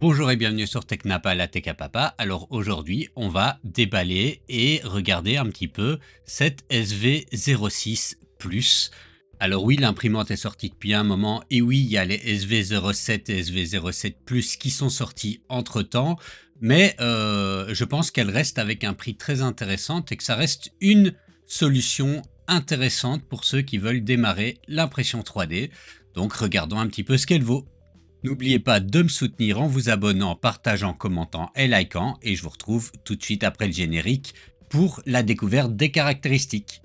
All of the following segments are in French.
Bonjour et bienvenue sur TechNapa, la Tech à Papa. Alors aujourd'hui, on va déballer et regarder un petit peu cette SV06 Plus. Alors oui, l'imprimante est sortie depuis un moment et oui, il y a les SV07 et SV07 Plus qui sont sortis entre-temps, mais je pense qu'elle reste avec un prix très intéressant et que ça reste une solution intéressante pour ceux qui veulent démarrer l'impression 3D. Donc regardons un petit peu ce qu'elle vaut. N'oubliez pas de me soutenir en vous abonnant, partageant, commentant et likant. Et je vous retrouve tout de suite après le générique pour la découverte des caractéristiques.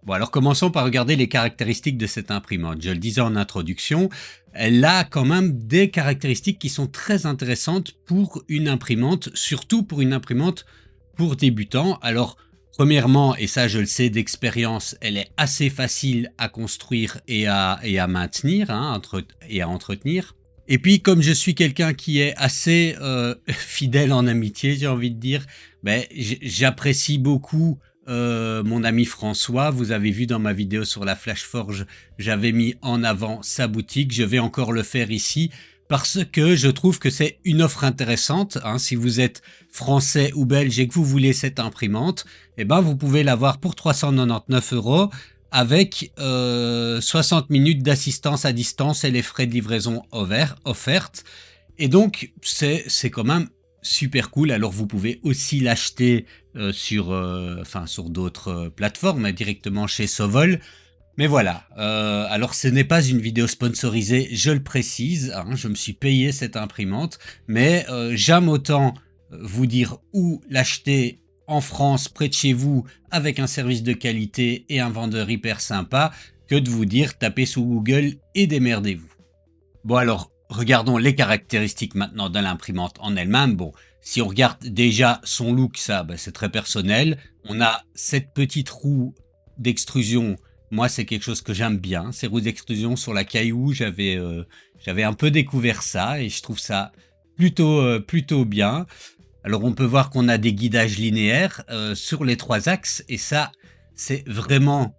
Bon, alors commençons par regarder les caractéristiques de cette imprimante. Je le disais en introduction, elle a quand même des caractéristiques qui sont très intéressantes pour une imprimante, surtout pour une imprimante pour débutants. Alors, premièrement, et ça je le sais d'expérience, elle est assez facile à construire et à maintenir, hein, et à entretenir. Et puis, comme je suis quelqu'un qui est assez fidèle en amitié, j'ai envie de dire, ben, j'apprécie beaucoup mon ami François. Vous avez vu dans ma vidéo sur la Flashforge, j'avais mis en avant sa boutique. Je vais encore le faire ici parce que je trouve que c'est une offre intéressante. Hein. Si vous êtes français ou belge et que vous voulez cette imprimante, eh ben vous pouvez l'avoir pour 399 € avec 60 minutes d'assistance à distance et les frais de livraison offertes. Et donc, c'est quand même super cool. Alors, vous pouvez aussi l'acheter sur d'autres plateformes, hein, directement chez Sovol. Mais voilà, alors ce n'est pas une vidéo sponsorisée, je le précise, hein, je me suis payé cette imprimante, mais j'aime autant vous dire où l'acheter en France, près de chez vous, avec un service de qualité et un vendeur hyper sympa, que de vous dire tapez sous Google et démerdez-vous. Bon alors, regardons les caractéristiques maintenant de l'imprimante en elle-même. Bon, si on regarde déjà son look, ça, ben, c'est très personnel. On a cette petite roue d'extrusion. Moi, c'est quelque chose que j'aime bien. Ces roues d'extrusion sur la caillou, j'avais un peu découvert ça et je trouve ça plutôt bien. Alors, on peut voir qu'on a des guidages linéaires sur les 3 axes et ça, c'est vraiment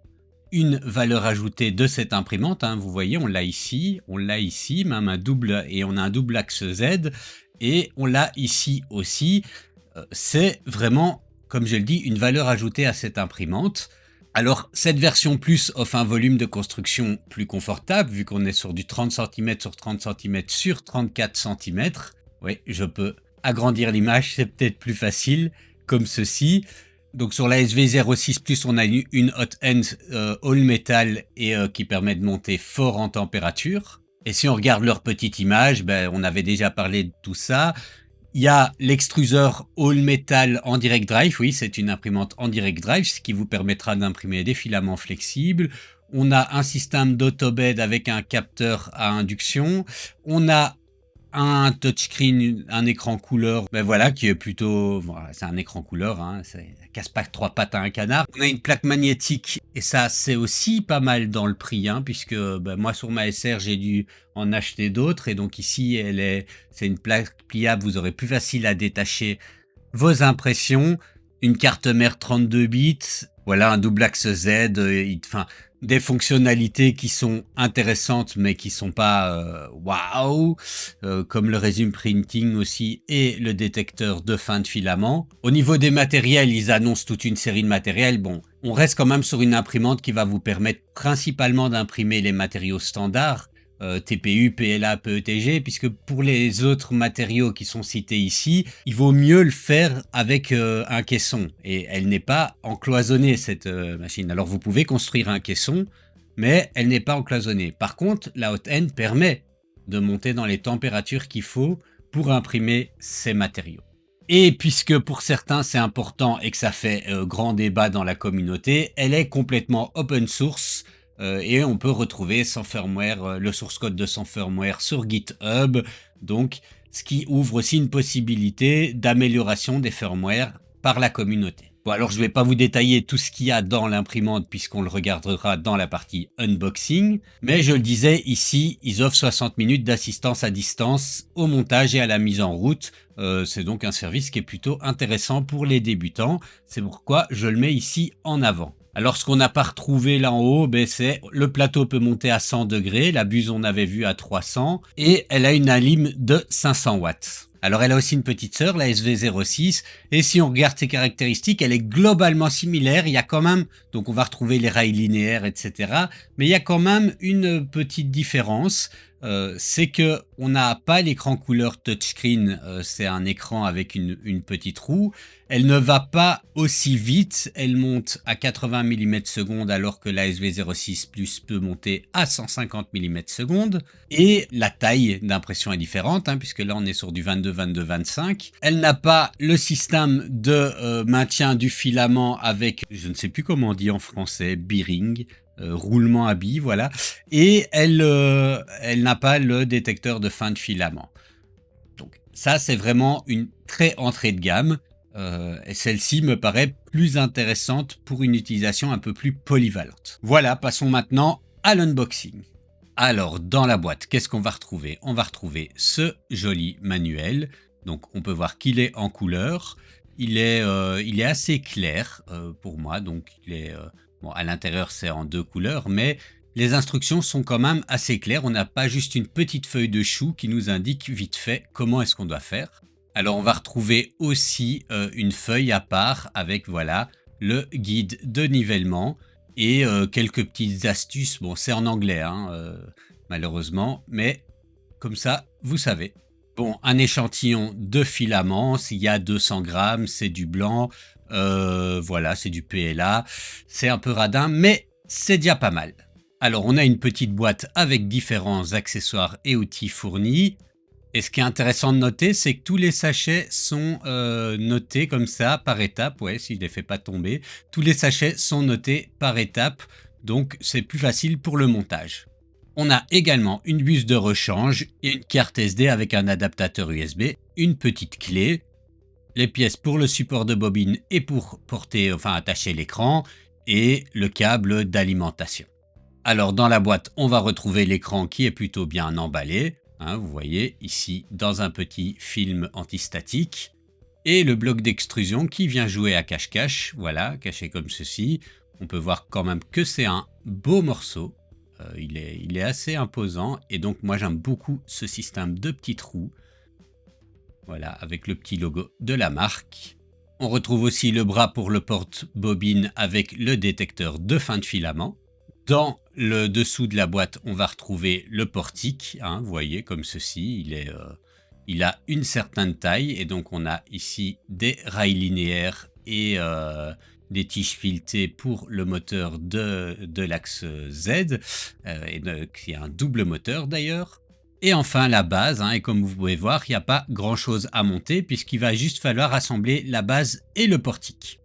une valeur ajoutée de cette imprimante. Hein. Vous voyez, on l'a ici, même on a un double axe Z et on l'a ici aussi. C'est vraiment, comme je le dis, une valeur ajoutée à cette imprimante. Alors, cette version Plus offre un volume de construction plus confortable, vu qu'on est sur du 30 cm sur 30 cm sur 34 cm. Oui, je peux agrandir l'image, c'est peut-être plus facile, comme ceci. Donc sur la SV06 Plus, on a une hot end all metal et qui permet de monter fort en température. Et si on regarde leur petite image, ben, on avait déjà parlé de tout ça. Il y a l'extruseur All Metal en Direct Drive. Oui, c'est une imprimante en Direct Drive, ce qui vous permettra d'imprimer des filaments flexibles. On a un système d'autobed avec un capteur à induction. On a un touchscreen, un écran couleur, ben voilà, qui est plutôt, voilà, c'est un écran couleur, hein, ça casse pas 3 pattes à un canard. On a une plaque magnétique, et ça, c'est aussi pas mal dans le prix, hein, puisque ben, moi, sur ma SR, j'ai dû en acheter d'autres, et donc ici, c'est une plaque pliable, vous aurez plus facile à détacher vos impressions. Une carte mère 32 bits, voilà, un double axe Z, enfin, des fonctionnalités qui sont intéressantes mais qui sont pas waouh, comme le resume printing aussi et le détecteur de fin de filament. Au niveau des matériels, ils annoncent toute une série de matériels. Bon, on reste quand même sur une imprimante qui va vous permettre principalement d'imprimer les matériaux standards, TPU, PLA, PETG, puisque pour les autres matériaux qui sont cités ici, il vaut mieux le faire avec un caisson. Et elle n'est pas encloisonnée, cette machine. Alors vous pouvez construire un caisson, mais elle n'est pas encloisonnée. Par contre, la hot end permet de monter dans les températures qu'il faut pour imprimer ces matériaux. Et puisque pour certains c'est important et que ça fait grand débat dans la communauté, elle est complètement open source. Et on peut retrouver son firmware, le source code de son firmware sur GitHub, donc ce qui ouvre aussi une possibilité d'amélioration des firmwares par la communauté. Bon, alors je vais pas vous détailler tout ce qu'il y a dans l'imprimante puisqu'on le regardera dans la partie unboxing, mais je le disais ici, ils offrent 60 minutes d'assistance à distance au montage et à la mise en route. C'est donc un service qui est plutôt intéressant pour les débutants, c'est pourquoi je le mets ici en avant. Alors ce qu'on n'a pas retrouvé là en haut, ben, c'est le plateau peut monter à 100 degrés, la buse on avait vu à 300 et elle a une alim de 500 watts. Alors elle a aussi une petite sœur, la SV06, et si on regarde ses caractéristiques, elle est globalement similaire. Il y a quand même, donc on va retrouver les rails linéaires, etc. Mais il y a quand même une petite différence. C'est que on n'a pas l'écran couleur touchscreen, c'est un écran avec une petite roue. Elle ne va pas aussi vite, elle monte à 80 mm/s alors que la SV06 Plus peut monter à 150 mm/s. Et la taille d'impression est différente, hein, puisque là on est sur du 22-22-25. Elle n'a pas le système de maintien du filament avec, je ne sais plus comment on dit en français, bearing, roulement à billes, voilà. Et elle n'a pas le détecteur de fin de filament. Donc ça c'est vraiment une très entrée de gamme. Et celle-ci me paraît plus intéressante pour une utilisation un peu plus polyvalente. Voilà, passons maintenant à l'unboxing. Alors, dans la boîte, qu'est-ce qu'on va retrouver? On va retrouver ce joli manuel. Donc, on peut voir qu'il est en couleur. Il est assez clair pour moi. Donc, bon, à l'intérieur, c'est en 2 couleurs, mais les instructions sont quand même assez claires. On n'a pas juste une petite feuille de chou qui nous indique vite fait comment est-ce qu'on doit faire. Alors, on va retrouver aussi une feuille à part avec, voilà, le guide de nivellement et quelques petites astuces. Bon, c'est en anglais, hein, malheureusement, mais comme ça, vous savez. Bon, un échantillon de filaments, s'il y a 200 grammes, c'est du blanc, voilà, c'est du PLA, c'est un peu radin, mais c'est déjà pas mal. Alors, on a une petite boîte avec différents accessoires et outils fournis. Et ce qui est intéressant de noter, c'est que tous les sachets sont notés comme ça, par étape. Ouais, si je ne les fais pas tomber. Tous les sachets sont notés par étape, donc c'est plus facile pour le montage. On a également une buse de rechange et une carte SD avec un adaptateur USB, une petite clé, les pièces pour le support de bobine et pour attacher l'écran, et le câble d'alimentation. Alors dans la boîte, on va retrouver l'écran qui est plutôt bien emballé. Hein, vous voyez ici dans un petit film antistatique et le bloc d'extrusion qui vient jouer à cache-cache, voilà, caché comme ceci. On peut voir quand même que c'est un beau morceau, il est assez imposant et donc moi j'aime beaucoup ce système de petits trous, voilà, avec le petit logo de la marque. On retrouve aussi le bras pour le porte-bobine avec le détecteur de fin de filament. Dans le dessous de la boîte, on va retrouver le portique, hein, vous voyez, comme ceci, il a une certaine taille et donc on a ici des rails linéaires et des tiges filetées pour le moteur de l'axe Z, qui est un double moteur d'ailleurs. Et enfin la base, hein, et comme vous pouvez voir, il n'y a pas grand chose à monter puisqu'il va juste falloir assembler la base et le portique.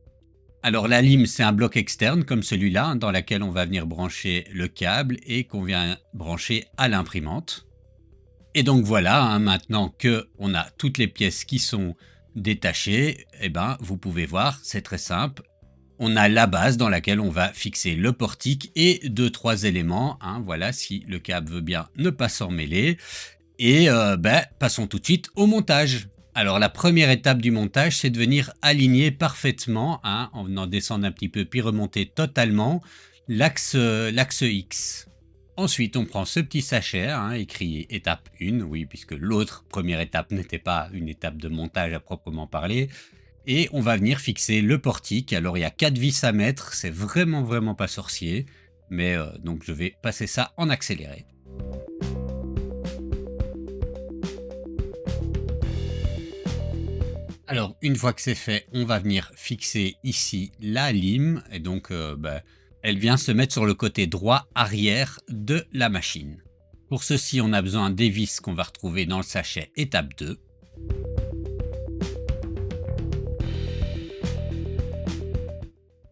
Alors la lime, c'est un bloc externe comme celui-là, hein, dans lequel on va venir brancher le câble et qu'on vient brancher à l'imprimante. Et donc voilà, hein, maintenant que on a toutes les pièces qui sont détachées, eh ben, vous pouvez voir, c'est très simple. On a la base dans laquelle on va fixer le portique et 2-3 éléments, hein, voilà, si le câble veut bien ne pas s'en mêler. Et passons tout de suite au montage. Alors la première étape du montage, c'est de venir aligner parfaitement, hein, en venant descendre un petit peu puis remonter totalement l'axe X. Ensuite, on prend ce petit sachet, hein, écrit étape 1, oui, puisque l'autre première étape n'était pas une étape de montage à proprement parler. Et on va venir fixer le portique. Alors il y a 4 vis à mettre, c'est vraiment pas sorcier. Mais donc je vais passer ça en accéléré. Alors, une fois que c'est fait, on va venir fixer ici la lime. Et donc, elle vient se mettre sur le côté droit arrière de la machine. Pour ceci, on a besoin des vis qu'on va retrouver dans le sachet étape 2.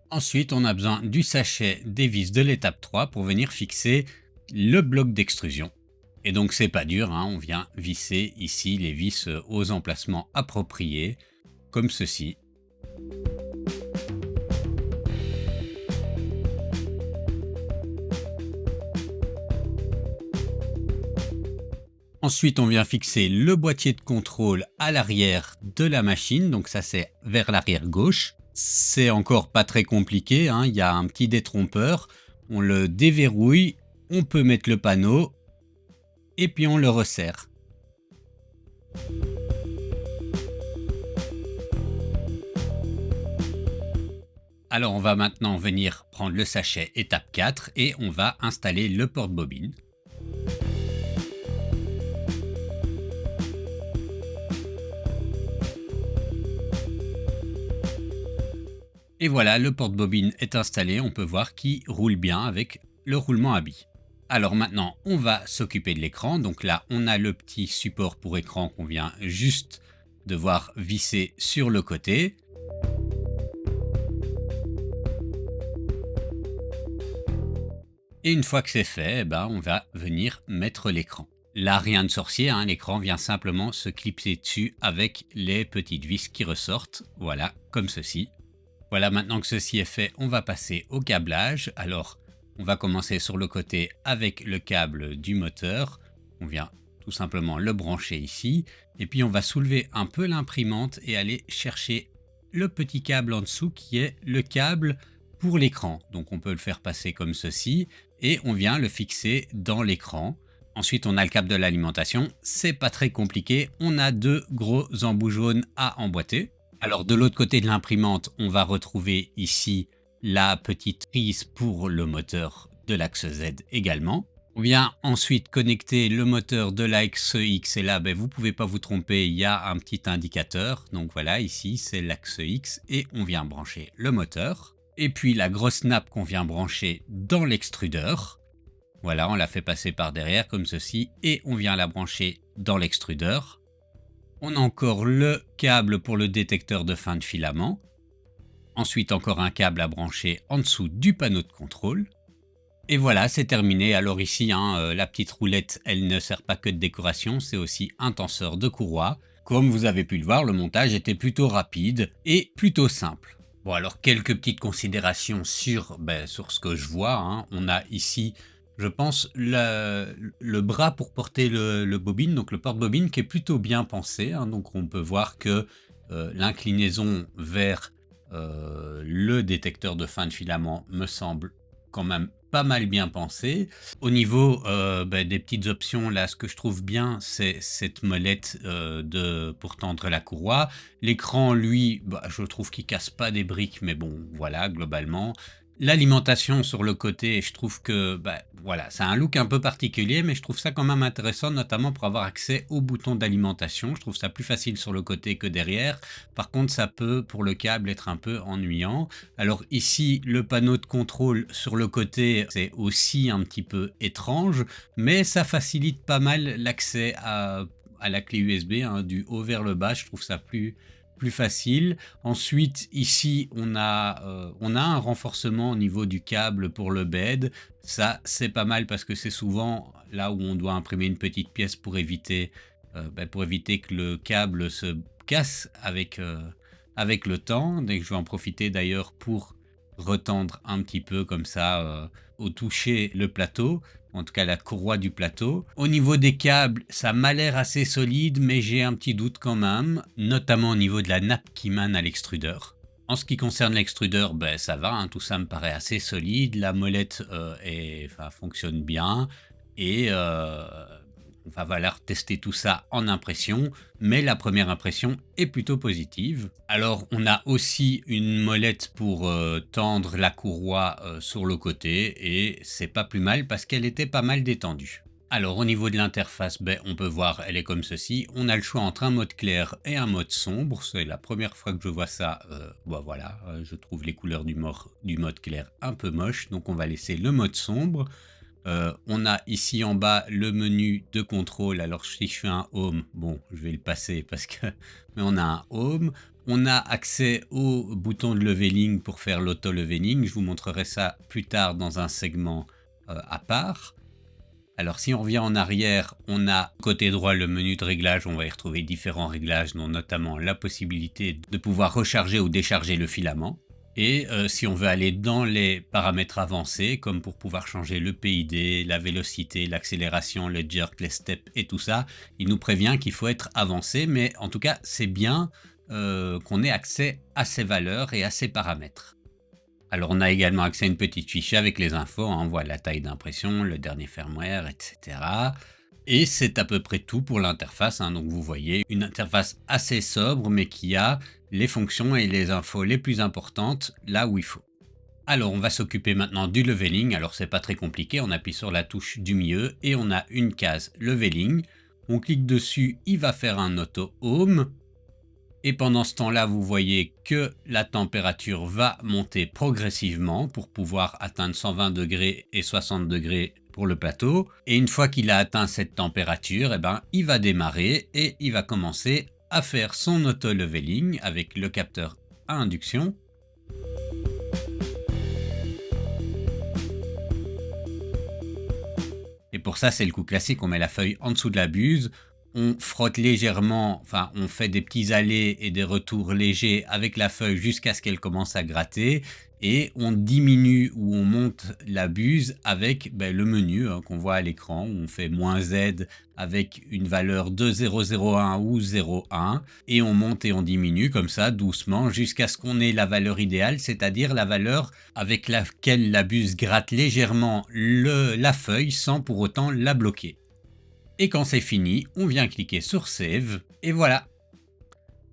Ensuite, on a besoin du sachet des vis de l'étape 3 pour venir fixer le bloc d'extrusion. Et donc c'est pas dur, hein, on vient visser ici les vis aux emplacements appropriés, comme ceci. Ensuite, on vient fixer le boîtier de contrôle à l'arrière de la machine. Donc ça, c'est vers l'arrière gauche. C'est encore pas très compliqué, hein. Il y a un petit détrompeur. On le déverrouille. On peut mettre le panneau. Et puis on le resserre. Alors on va maintenant venir prendre le sachet étape 4 et on va installer le porte-bobine. Et voilà, le porte-bobine est installé, on peut voir qu'il roule bien avec le roulement à billes. Alors maintenant, on va s'occuper de l'écran. Donc là, on a le petit support pour écran qu'on vient juste devoir visser sur le côté. Et une fois que c'est fait, on va venir mettre l'écran. Là, rien de sorcier, hein, l'écran vient simplement se clipser dessus avec les petites vis qui ressortent. Voilà, comme ceci. Voilà, maintenant que ceci est fait, on va passer au câblage. Alors, on va commencer sur le côté avec le câble du moteur. On vient tout simplement le brancher ici. Et puis, on va soulever un peu l'imprimante et aller chercher le petit câble en dessous qui est le câble pour l'écran. Donc, on peut le faire passer comme ceci et on vient le fixer dans l'écran. Ensuite, on a le câble de l'alimentation. C'est pas très compliqué. On a deux gros embouts jaunes à emboîter. Alors de l'autre côté de l'imprimante, on va retrouver ici la petite prise pour le moteur de l'axe Z également. On vient ensuite connecter le moteur de l'axe X et là, vous ne pouvez pas vous tromper, il y a un petit indicateur. Donc voilà, ici c'est l'axe X et on vient brancher le moteur. Et puis la grosse nappe qu'on vient brancher dans l'extrudeur. Voilà, on la fait passer par derrière comme ceci et on vient la brancher dans l'extrudeur. On a encore le câble pour le détecteur de fin de filament. Ensuite, encore un câble à brancher en dessous du panneau de contrôle. Et voilà, c'est terminé. Alors ici, la petite roulette, elle ne sert pas que de décoration, c'est aussi un tenseur de courroie. Comme vous avez pu le voir, le montage était plutôt rapide et plutôt simple. Bon, alors quelques petites considérations sur ce que je vois, hein. On a ici, je pense, le bras pour porter le bobine, donc le porte-bobine qui est plutôt bien pensé, hein. Donc on peut voir que l'inclinaison vers le détecteur de fin de filament me semble quand même pas mal bien pensé. Au niveau des petites options, là, ce que je trouve bien, c'est cette molette pour tendre la courroie. L'écran, lui, je trouve qu'il casse pas des briques, mais bon, voilà, globalement. L'alimentation sur le côté, je trouve que voilà, c'est un look un peu particulier, mais je trouve ça quand même intéressant, notamment pour avoir accès au bouton d'alimentation. Je trouve ça plus facile sur le côté que derrière. Par contre, ça peut, pour le câble, être un peu ennuyant. Alors ici, le panneau de contrôle sur le côté, c'est aussi un petit peu étrange, mais ça facilite pas mal l'accès à la clé USB, hein, du haut vers le bas. Je trouve ça plus facile. Ensuite, ici, on a un renforcement au niveau du câble pour le bed. Ça, c'est pas mal parce que c'est souvent là où on doit imprimer une petite pièce pour éviter que le câble se casse avec le temps. Donc, je vais en profiter d'ailleurs pour retendre un petit peu comme ça au toucher le plateau, en tout cas la courroie du plateau. Au niveau des câbles, ça m'a l'air assez solide, mais j'ai un petit doute quand même, notamment au niveau de la nappe qui mène à l'extrudeur. En ce qui concerne l'extrudeur, ça va, hein, tout ça me paraît assez solide, la molette fonctionne bien, et on va falloir tester tout ça en impression, mais la première impression est plutôt positive. Alors on a aussi une molette pour tendre la courroie sur le côté et c'est pas plus mal parce qu'elle était pas mal détendue. Alors au niveau de l'interface, on peut voir, elle est comme ceci. On a le choix entre un mode clair et un mode sombre. C'est la première fois que je vois ça. Voilà, je trouve les couleurs du mode clair un peu moches, donc on va laisser le mode sombre. On a ici en bas le menu de contrôle. Alors si je fais un home, bon, je vais le passer parce que mais on a un home. On a accès au bouton de leveling pour faire l'auto-leveling. Je vous montrerai ça plus tard dans un segment à part. Alors si on revient en arrière, on a côté droit le menu de réglage. On va y retrouver différents réglages, dont notamment la possibilité de pouvoir recharger ou décharger le filament. Et si on veut aller dans les paramètres avancés, comme pour pouvoir changer le PID, la vélocité, l'accélération, le jerk, les steps et tout ça, il nous prévient qu'il faut être avancé, mais en tout cas, c'est bien qu'on ait accès à ces valeurs et à ces paramètres. Alors on a également accès à une petite fiche avec les infos, hein, on voit la taille d'impression, le dernier firmware, etc. Et c'est à peu près tout pour l'interface, hein. Donc vous voyez une interface assez sobre mais qui a les fonctions et les infos les plus importantes là où il faut. Alors on va s'occuper maintenant du leveling. Alors c'est pas très compliqué, on appuie sur la touche du milieu et on a une case leveling. On clique dessus, il va faire un auto home. Et pendant ce temps-là, vous voyez que la température va monter progressivement pour pouvoir atteindre 120 degrés et 60 degrés pour le plateau. Et une fois qu'il a atteint cette température, eh ben, il va démarrer et il va commencer à faire son auto-leveling avec le capteur à induction. Et pour ça, c'est le coup classique, on met la feuille en dessous de la buse, on frotte légèrement, enfin on fait des petits allers et des retours légers avec la feuille jusqu'à ce qu'elle commence à gratter et on diminue ou on monte la buse avec le menu qu'on voit à l'écran où on fait -Z avec une valeur de 0,01 ou 0,1 et on monte et on diminue comme ça doucement jusqu'à ce qu'on ait la valeur idéale, c'est-à-dire la valeur avec laquelle la buse gratte légèrement la feuille sans pour autant la bloquer. Et quand c'est fini, on vient cliquer sur Save, et voilà.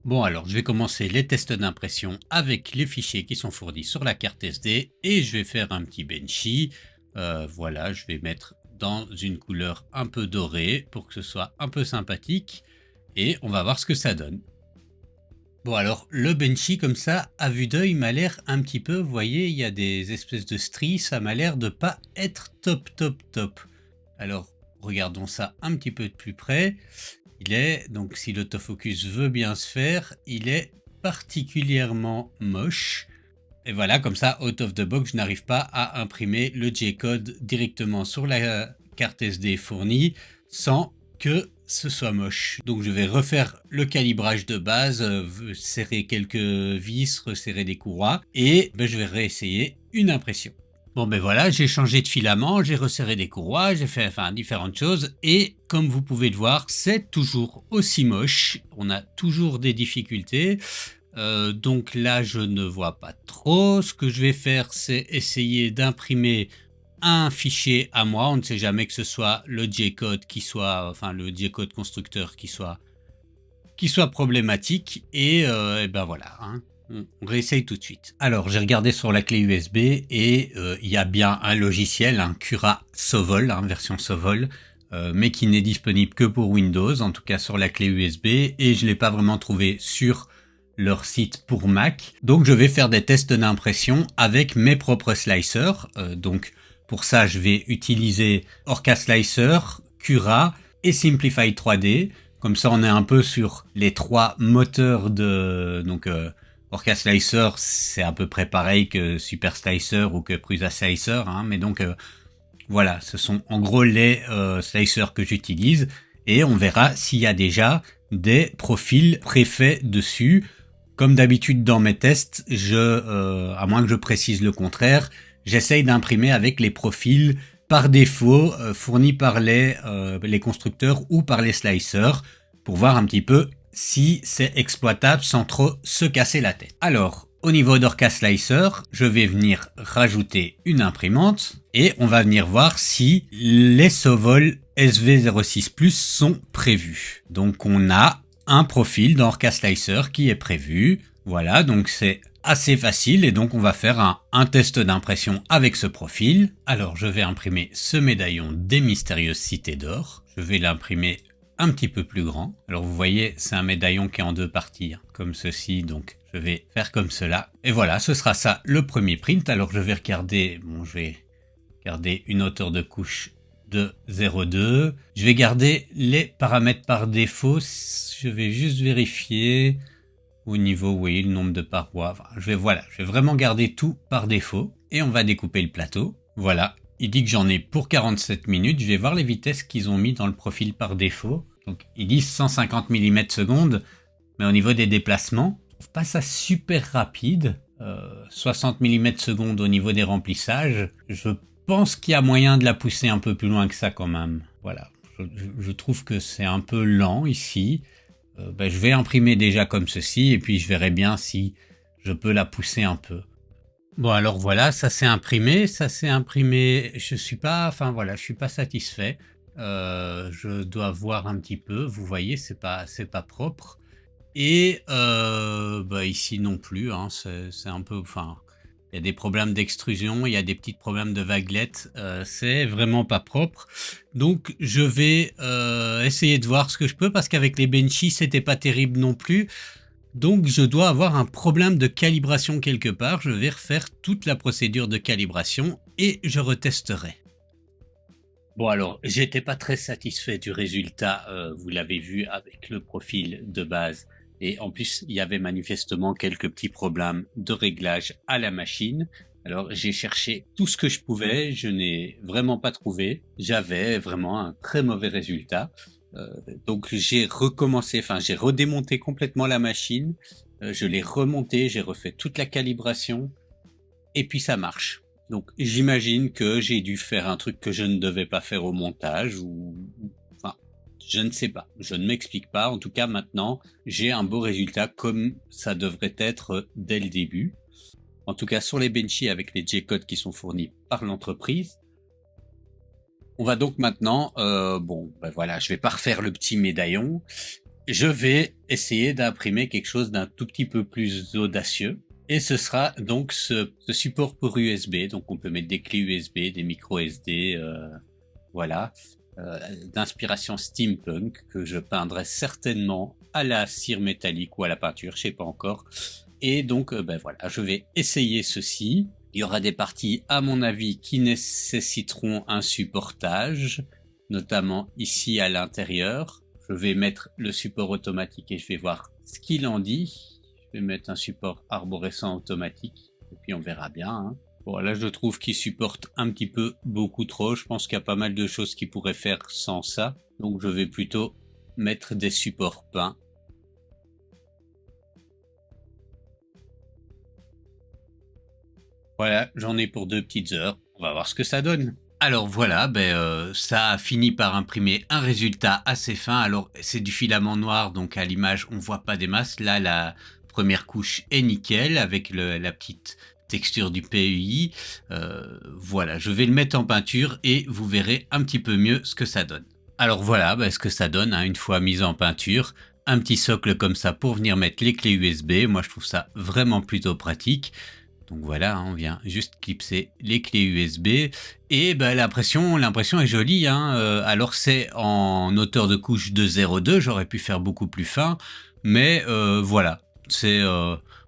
Bon alors, je vais commencer les tests d'impression avec les fichiers qui sont fournis sur la carte SD, et je vais faire un petit Benchy. Voilà, je vais mettre dans une couleur un peu dorée, pour que ce soit un peu sympathique, et on va voir ce que ça donne. Bon alors, le Benchy comme ça, à vue d'œil, m'a l'air un petit peu, vous voyez, il y a des espèces de stries, ça m'a l'air de pas être top. Alors, regardons ça un petit peu de plus près. Il est, donc si l'autofocus veut bien se faire, il est particulièrement moche. Et voilà, comme ça, out of the box, je n'arrive pas à imprimer le J-code directement sur la carte SD fournie sans que ce soit moche. Donc je vais refaire le calibrage de base, serrer quelques vis, resserrer des courroies et je vais réessayer une impression. Bon ben voilà, j'ai changé de filament, j'ai resserré des courroies, j'ai fait différentes choses et comme vous pouvez le voir, c'est toujours aussi moche, on a toujours des difficultés. Donc là je ne vois pas trop, ce que je vais faire c'est essayer d'imprimer un fichier à moi, on ne sait jamais que ce soit le J-code qui soit, enfin le J-code constructeur qui soit problématique et ben voilà, hein. On réessaye tout de suite. Alors, j'ai regardé sur la clé USB et il y a bien un logiciel, un Cura Sovol, version Sovol, mais qui n'est disponible que pour Windows, en tout cas sur la clé USB, et je ne l'ai pas vraiment trouvé sur leur site pour Mac. Donc, je vais faire des tests d'impression avec mes propres slicers. Donc, pour ça, je vais utiliser Orca Slicer, Cura et Simplify 3D. Comme ça, on est un peu sur les trois moteurs de... Donc, Orca Slicer, c'est à peu près pareil que Super Slicer ou que Prusa Slicer, mais donc voilà, ce sont en gros les slicers que j'utilise et on verra s'il y a déjà des profils préfaits dessus. Comme d'habitude dans mes tests, à moins que je précise le contraire, j'essaye d'imprimer avec les profils par défaut fournis par les constructeurs ou par les slicers pour voir un petit peu si c'est exploitable sans trop se casser la tête. Alors, au niveau d'Orca Slicer, je vais venir rajouter une imprimante et on va venir voir si les Sovol SV06 Plus sont prévus. Donc on a un profil dans Orca Slicer qui est prévu. Voilà, donc c'est assez facile et donc on va faire un test d'impression avec ce profil. Alors je vais imprimer ce médaillon des mystérieuses cités d'or. Je vais l'imprimer un petit peu plus grand. Alors vous voyez, c'est un médaillon qui est en deux parties, comme ceci, donc je vais faire comme cela. Et voilà, ce sera ça le premier print. Alors je vais regarder, je vais garder une hauteur de couche de 0,2. Je vais garder les paramètres par défaut. Je vais juste vérifier au niveau, vous voyez, le nombre de parois. Enfin, je vais vraiment garder tout par défaut. Et on va découper le plateau. Voilà. Il dit que j'en ai pour 47 minutes. Je vais voir les vitesses qu'ils ont mis dans le profil par défaut. Donc, ils disent 150 mm/s, mais au niveau des déplacements, je trouve pas ça super rapide. 60 mm/s au niveau des remplissages. Je pense qu'il y a moyen de la pousser un peu plus loin que ça quand même. Voilà, je trouve que c'est un peu lent ici. Je vais imprimer déjà comme ceci et puis je verrai bien si je peux la pousser un peu. Bon alors voilà, ça s'est imprimé, je suis pas, enfin voilà, je suis pas satisfait. Je dois voir un petit peu, vous voyez, c'est pas propre. Et ici non plus, hein, c'est un peu, enfin, il y a des problèmes d'extrusion, il y a des petits problèmes de vaguelettes, c'est vraiment pas propre. Donc je vais essayer de voir ce que je peux, parce qu'avec les Benchy c'était pas terrible non plus. Donc je dois avoir un problème de calibration quelque part. Je vais refaire toute la procédure de calibration et je retesterai. Bon alors, j'étais pas très satisfait du résultat, vous l'avez vu avec le profil de base. Et en plus, il y avait manifestement quelques petits problèmes de réglage à la machine. Alors j'ai cherché tout ce que je pouvais, je n'ai vraiment pas trouvé. J'avais vraiment un très mauvais résultat. Donc j'ai recommencé, enfin j'ai redémonté complètement la machine. Je l'ai remontée, j'ai refait toute la calibration. Et puis ça marche. Donc j'imagine que j'ai dû faire un truc que je ne devais pas faire au montage enfin, je ne sais pas, je ne m'explique pas. En tout cas maintenant, j'ai un beau résultat comme ça devrait être dès le début. En tout cas sur les Benchy avec les J-codes qui sont fournis par l'entreprise. On va donc maintenant, voilà, je vais pas refaire le petit médaillon. Je vais essayer d'imprimer quelque chose d'un tout petit peu plus audacieux. Et ce sera donc ce support pour USB. Donc on peut mettre des clés USB, des micro SD, voilà, d'inspiration steampunk, que je peindrai certainement à la cire métallique ou à la peinture, je sais pas encore. Et donc voilà, je vais essayer ceci. Il y aura des parties à mon avis qui nécessiteront un supportage, notamment ici à l'intérieur. Je vais mettre le support automatique et je vais voir ce qu'il en dit. Je vais mettre un support arborescent automatique et puis on verra bien, hein. Bon là je trouve qu'il supporte un petit peu beaucoup trop. Je pense qu'il y a pas mal de choses qu'il pourrait faire sans ça. Donc je vais plutôt mettre des supports peints. Voilà, j'en ai pour 2 petites heures. On va voir ce que ça donne. Alors voilà, ça a fini par imprimer un résultat assez fin. Alors c'est du filament noir, donc à l'image on voit pas des masses. Là la première couche est nickel avec la petite texture du PEI. Voilà, je vais le mettre en peinture et vous verrez un petit peu mieux ce que ça donne. Alors voilà ce que ça donne, hein, une fois mise en peinture. Un petit socle comme ça pour venir mettre les clés USB. Moi je trouve ça vraiment plutôt pratique. Donc voilà, hein, on vient juste clipser les clés USB et l'impression est jolie, hein. Alors c'est en hauteur de couche de 0,2, j'aurais pu faire beaucoup plus fin, mais voilà, c'est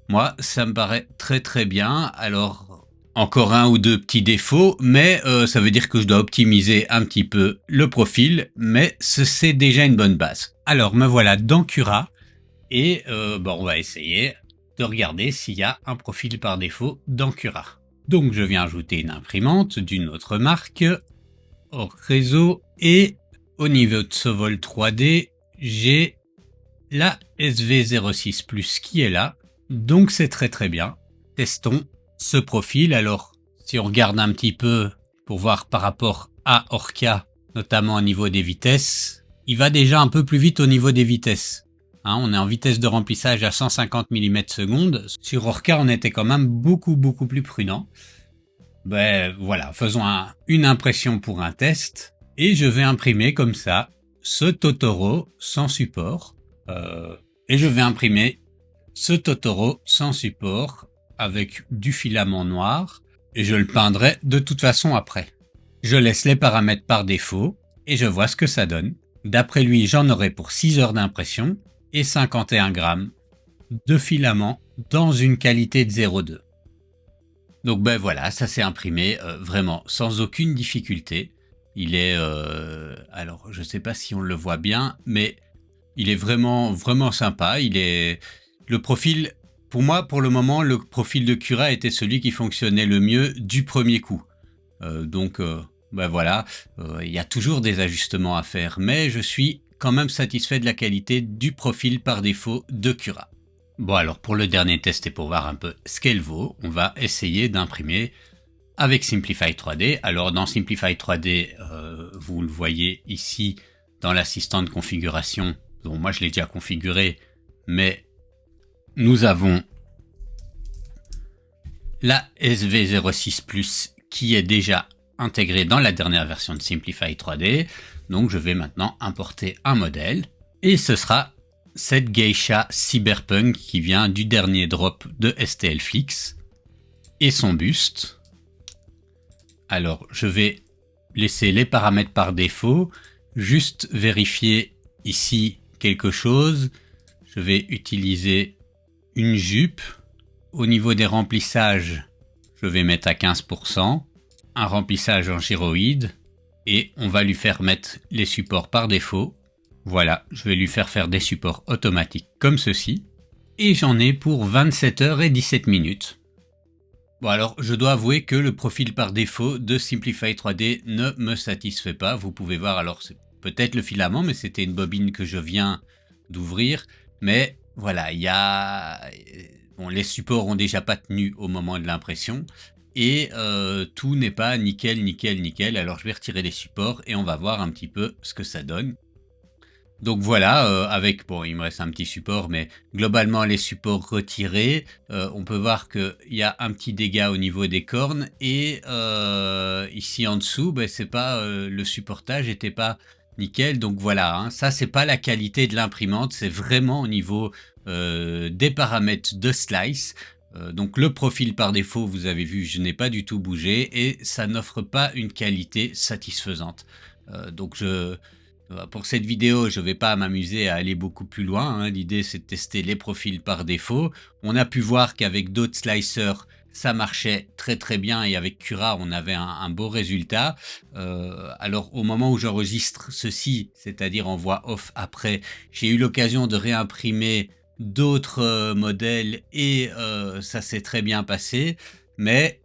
moi ça me paraît très très bien. Alors encore un ou deux petits défauts, mais ça veut dire que je dois optimiser un petit peu le profil, mais c'est déjà une bonne base. Alors me voilà dans Cura et on va essayer de regarder s'il y a un profil par défaut dans Cura. Donc je viens ajouter une imprimante d'une autre marque hors réseau et au niveau de ce vol 3D, j'ai la SV06 Plus qui est là. Donc c'est très très bien. Testons ce profil. Alors si on regarde un petit peu pour voir par rapport à Orca, notamment au niveau des vitesses, il va déjà un peu plus vite au niveau des vitesses. Hein, on est en vitesse de remplissage à 150 mm/s. Sur Orca, on était quand même beaucoup plus prudent. Voilà, faisons une impression pour un test. Et je vais imprimer comme ça ce Totoro sans support. Et je vais imprimer ce Totoro sans support avec du filament noir. Et je le peindrai de toute façon après. Je laisse les paramètres par défaut et je vois ce que ça donne. D'après lui, j'en aurai pour 6 heures d'impression et 51 grammes de filament dans une qualité de 0,2. Donc voilà, ça s'est imprimé vraiment sans aucune difficulté. Il est, alors je sais pas si on le voit bien, mais il est vraiment sympa. Il est le profil, pour moi pour le moment, le profil de Cura était celui qui fonctionnait le mieux du premier coup. Voilà, il y a toujours des ajustements à faire, mais je suis quand même satisfait de la qualité du profil par défaut de Cura. Bon alors pour le dernier test et pour voir un peu ce qu'elle vaut, on va essayer d'imprimer avec Simplify 3D. Alors dans Simplify 3D, vous le voyez ici dans l'assistant de configuration. Bon, moi je l'ai déjà configuré, mais nous avons la SV06 Plus qui est déjà intégrée dans la dernière version de Simplify 3D. Donc je vais maintenant importer un modèle et ce sera cette Geisha Cyberpunk qui vient du dernier drop de STLFlix et son buste. Alors je vais laisser les paramètres par défaut, juste vérifier ici quelque chose. Je vais utiliser une jupe. Au niveau des remplissages, je vais mettre à 15%, un remplissage en gyroïde et on va lui faire mettre les supports par défaut. Voilà, je vais lui faire des supports automatiques comme ceci. Et j'en ai pour 27 heures et 17 minutes. Bon alors, je dois avouer que le profil par défaut de Simplify 3D ne me satisfait pas. Vous pouvez voir, alors c'est peut-être le filament, mais c'était une bobine que je viens d'ouvrir. Mais voilà, il y a... Bon, les supports ont déjà pas tenu au moment de l'impression. Et tout n'est pas nickel, nickel, nickel. Alors je vais retirer les supports et on va voir un petit peu ce que ça donne. Donc voilà, avec, bon, il me reste un petit support, mais globalement les supports retirés, on peut voir qu'il y a un petit dégât au niveau des cornes et ici en dessous, ben, c'est pas le supportage n'était pas nickel. Donc voilà, hein, ça c'est pas la qualité de l'imprimante, c'est vraiment au niveau des paramètres de slice. Donc le profil par défaut, vous avez vu, je n'ai pas du tout bougé et ça n'offre pas une qualité satisfaisante. Donc pour cette vidéo, je ne vais pas m'amuser à aller beaucoup plus loin. Hein. L'idée, c'est de tester les profils par défaut. On a pu voir qu'avec d'autres slicers, ça marchait très très bien et avec Cura, on avait un beau résultat. Alors au moment où j'enregistre ceci, c'est-à-dire en voix off après, j'ai eu l'occasion de réimprimer d'autres modèles et ça s'est très bien passé. Mais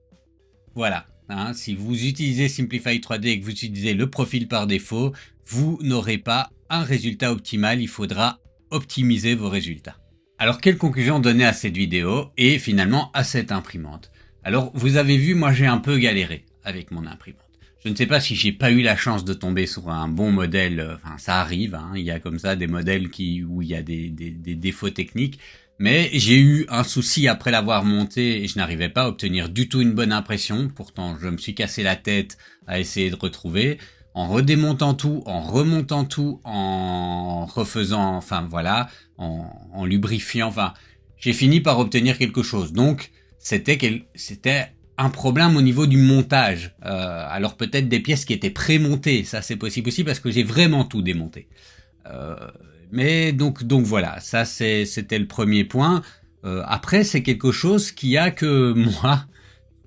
voilà, hein, si vous utilisez Simplify 3D et que vous utilisez le profil par défaut, vous n'aurez pas un résultat optimal, il faudra optimiser vos résultats. Alors quelle conclusion donner à cette vidéo et finalement à cette imprimante? Alors vous avez vu, moi j'ai un peu galéré avec mon imprimante. Je ne sais pas si j'ai pas eu la chance de tomber sur un bon modèle, enfin ça arrive, hein, il y a comme ça des modèles où il y a des défauts techniques, mais j'ai eu un souci après l'avoir monté et je n'arrivais pas à obtenir du tout une bonne impression, pourtant je me suis cassé la tête à essayer de retrouver, en redémontant tout, en remontant tout, en refaisant, enfin voilà, en lubrifiant, enfin j'ai fini par obtenir quelque chose, donc c'était un problème au niveau du montage. Alors peut-être des pièces qui étaient pré-montées, ça c'est possible aussi parce que j'ai vraiment tout démonté. Mais donc voilà, ça c'était le premier point. Après c'est quelque chose qui a que moi,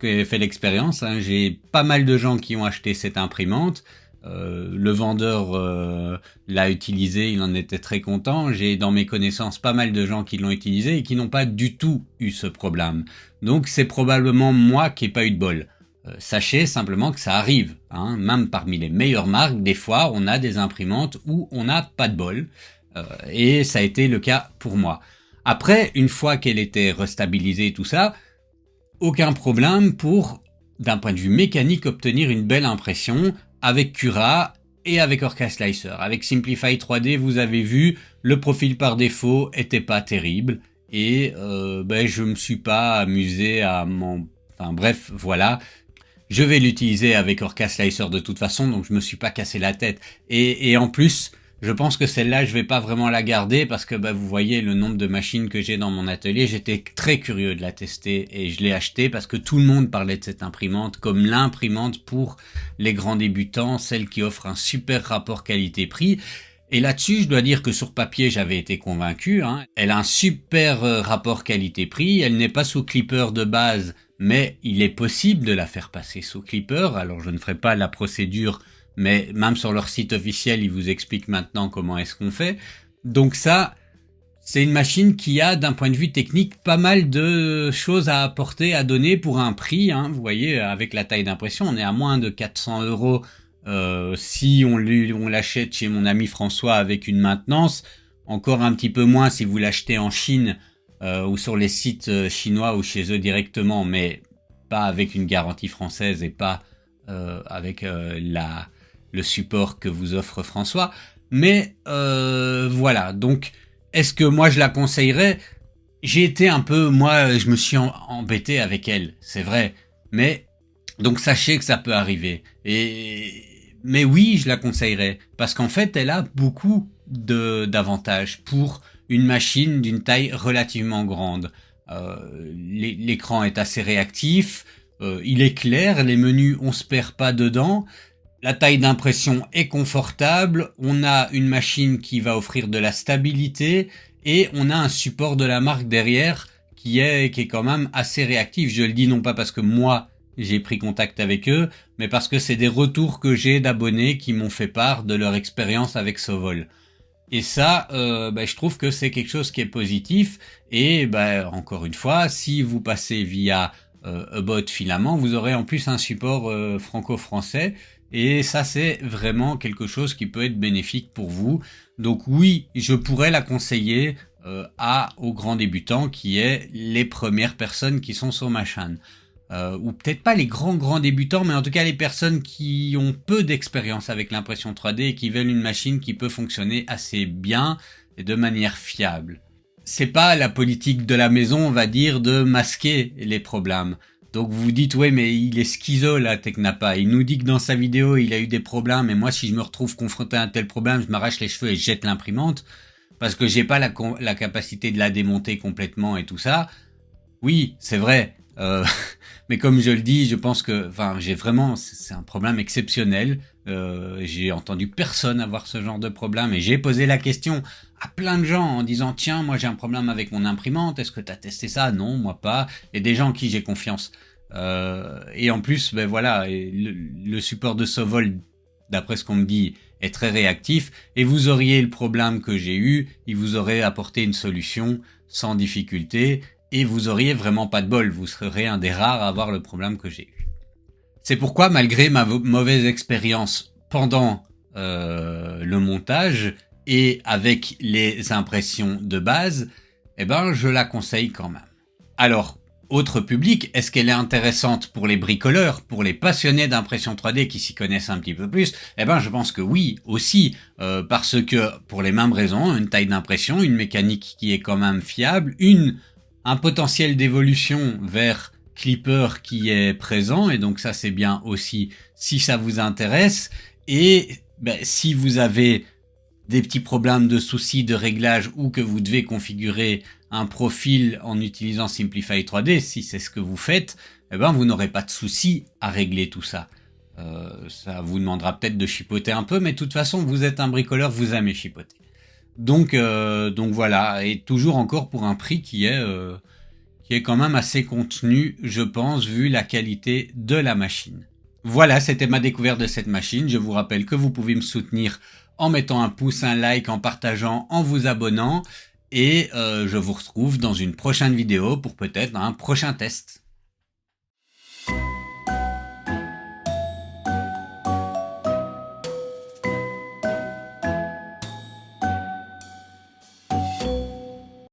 qui ai fait l'expérience. Hein, j'ai pas mal de gens qui ont acheté cette imprimante. Le vendeur l'a utilisé, il en était très content. J'ai dans mes connaissances pas mal de gens qui l'ont utilisé et qui n'ont pas du tout eu ce problème. Donc c'est probablement moi qui n'ai pas eu de bol. Sachez simplement que ça arrive, hein, même parmi les meilleures marques, des fois on a des imprimantes où on n'a pas de bol. Et ça a été le cas pour moi. Après, une fois qu'elle était restabilisée et tout ça, aucun problème pour, d'un point de vue mécanique, obtenir une belle impression avec Cura et avec Orca Slicer. Avec Simplify 3D, vous avez vu, le profil par défaut était pas terrible et je me suis pas amusé à m'en... Enfin bref, voilà. Je vais l'utiliser avec Orca Slicer de toute façon, donc je me suis pas cassé la tête. Et en plus, je pense que celle-là, je vais pas vraiment la garder parce que vous voyez le nombre de machines que j'ai dans mon atelier. J'étais très curieux de la tester et je l'ai achetée parce que tout le monde parlait de cette imprimante comme l'imprimante pour les grands débutants, celle qui offre un super rapport qualité-prix. Et là-dessus, je dois dire que sur papier, j'avais été convaincu. Hein. Elle a un super rapport qualité-prix. Elle n'est pas sous clipper de base, mais il est possible de la faire passer sous clipper. Alors, je ne ferai pas la procédure, mais même sur leur site officiel, ils vous expliquent maintenant comment est-ce qu'on fait. Donc ça, c'est une machine qui a, d'un point de vue technique, pas mal de choses à apporter, à donner pour un prix. Hein. Vous voyez, avec la taille d'impression, on est à moins de 400 €. Si on l'achète chez mon ami François avec une maintenance, encore un petit peu moins si vous l'achetez en Chine ou sur les sites chinois ou chez eux directement, mais pas avec une garantie française et pas avec le support que vous offre François. Mais voilà, donc est-ce que moi je la conseillerais? J'ai été un peu, moi je me suis embêté avec elle, c'est vrai, mais donc sachez que ça peut arriver. Mais oui, je la conseillerais parce qu'en fait, elle a beaucoup d'avantages pour une machine d'une taille relativement grande. L'écran est assez réactif, il est clair, les menus on se perd pas dedans. La taille d'impression est confortable, on a une machine qui va offrir de la stabilité et on a un support de la marque derrière qui est quand même assez réactif. Je le dis non pas parce que moi j'ai pris contact avec eux, mais parce que c'est des retours que j'ai d'abonnés qui m'ont fait part de leur expérience avec Sovol. Et ça, je trouve que c'est quelque chose qui est positif. Et encore une fois, si vous passez via About Filament, vous aurez en plus un support franco-français. Et ça, c'est vraiment quelque chose qui peut être bénéfique pour vous. Donc oui, je pourrais la conseiller aux grands débutants, qui est les premières personnes qui sont sur ma chaîne. Ou peut-être pas les grands débutants, mais en tout cas les personnes qui ont peu d'expérience avec l'impression 3D et qui veulent une machine qui peut fonctionner assez bien et de manière fiable. C'est pas la politique de la maison, on va dire, de masquer les problèmes. Donc vous vous dites, ouais, mais il est schizo là, Technapa. Il nous dit que dans sa vidéo, il a eu des problèmes, et moi, si je me retrouve confronté à un tel problème, je m'arrache les cheveux et je jette l'imprimante, parce que j'ai pas la capacité de la démonter complètement et tout ça. Oui, c'est vrai. Mais comme je le dis, je pense que, c'est un problème exceptionnel. J'ai entendu personne avoir ce genre de problème et j'ai posé la question à plein de gens en disant, tiens, moi j'ai un problème avec mon imprimante, est-ce que t'as testé ça? Non, moi pas. Et des gens en qui j'ai confiance. Et en plus, le support de Sovol, d'après ce qu'on me dit, est très réactif, et vous auriez le problème que j'ai eu, il vous aurait apporté une solution sans difficulté. Et vous auriez vraiment pas de bol, vous serez un des rares à avoir le problème que j'ai eu. C'est pourquoi, malgré ma mauvaise expérience pendant le montage et avec les impressions de base, je la conseille quand même. Alors, autre public, est-ce qu'elle est intéressante pour les bricoleurs, pour les passionnés d'impression 3D qui s'y connaissent un petit peu plus? Je pense que oui, aussi, parce que pour les mêmes raisons, une taille d'impression, une mécanique qui est quand même fiable, un potentiel d'évolution vers Clipper qui est présent, et donc ça c'est bien aussi si ça vous intéresse. Et si vous avez des petits problèmes de soucis de réglage ou que vous devez configurer un profil en utilisant Simplify 3D, si c'est ce que vous faites, vous n'aurez pas de soucis à régler tout ça. Ça vous demandera peut-être de chipoter un peu, mais de toute façon vous êtes un bricoleur, vous aimez chipoter. Donc voilà, et toujours encore pour un prix qui est quand même assez contenu, je pense, vu la qualité de la machine. Voilà, c'était ma découverte de cette machine. Je vous rappelle que vous pouvez me soutenir en mettant un pouce, un like, en partageant, en vous abonnant. Et je vous retrouve dans une prochaine vidéo pour peut-être un prochain test.